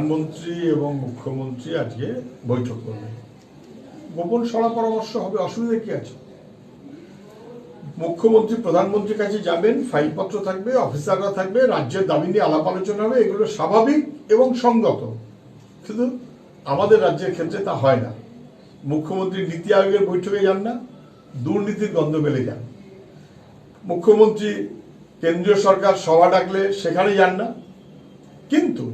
প্রধানমন্ত্রী এবং মুখ্যমন্ত্রী আজকে বৈঠক করবে। গোপন সলা পরামর্শ হবে, অসুবিধা কি আছে? মুখ্যমন্ত্রী প্রধানমন্ত্রীর কাছে যাবেন, ফাইলপত্র থাকবে, অফিসাররা থাকবে, রাজ্যের দাবি নিয়ে আলাপ আলোচনা হবে, এগুলো স্বাভাবিক এবং সঙ্গত। কিন্তু আমাদের রাজ্যের ক্ষেত্রে তা হয় না। মুখ্যমন্ত্রী নীতি আয়োগের বৈঠকে যান না, দুর্নীতির গন্ধ পেলে যান। মুখ্যমন্ত্রী কেন্দ্রীয় সরকার সভা ডাকলে সেখানে যান না। কিন্তু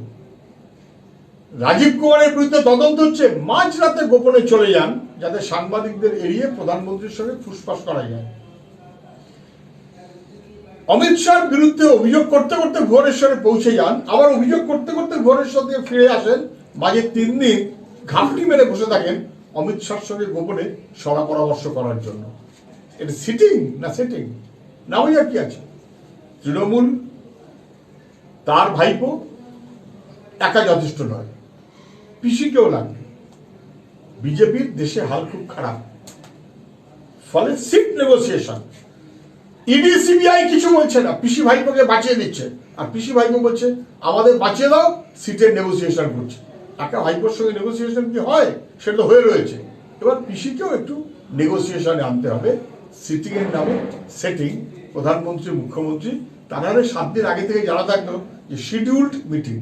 রাজীব কুমারের বিরুদ্ধে তদন্ত হচ্ছে, মাঝরাতে গোপনে চলে যান যাতে সাংবাদিকদের এড়িয়ে প্রধানমন্ত্রীর সঙ্গে ফুসফাস করা যায়। অমিত শাহর বিরুদ্ধে অভিযোগ করতে করতে ভুবনেশ্বরে পৌঁছে যান, আবার অভিযোগ করতে করতে ভুবনেশ্বর থেকে ফিরে আসেন, মাঝে 3 দিন ঘাপটি মেরে বসে থাকেন অমিত শাহর সঙ্গে গোপনে সলা পরামর্শ করার জন্য। এটা সিটিং না সেটিং? না বোঝার কি আছে? তৃণমূল তার ভাইপো একা যথেষ্ট নয়, পিসিকেও লাগবে। বিজেপির দেশে হাল খুব খারাপ, ফলে সিট নেগোসিয়েশন। ইডি সিবিআই কিছু বলছে না, পিসি ভাইপোকে বাঁচিয়ে দিচ্ছে, আর পিসি ভাইপো বলছে আমাদের বাঁচিয়ে দাও, সিটের নেগোসিয়েশন করছে। একা ভাইপোর সঙ্গে নেগোসিয়েশন কি হয়? সেটা তো হয়ে রয়েছে। এবার পিসিকেও একটু নেগোসিয়েশনে আনতে হবে। সিটিং এর নামে সেটিং। প্রধানমন্ত্রী মুখ্যমন্ত্রী তারা 7 দিন আগে থেকে জানা থাকলো যে শিডিউল্ড মিটিং।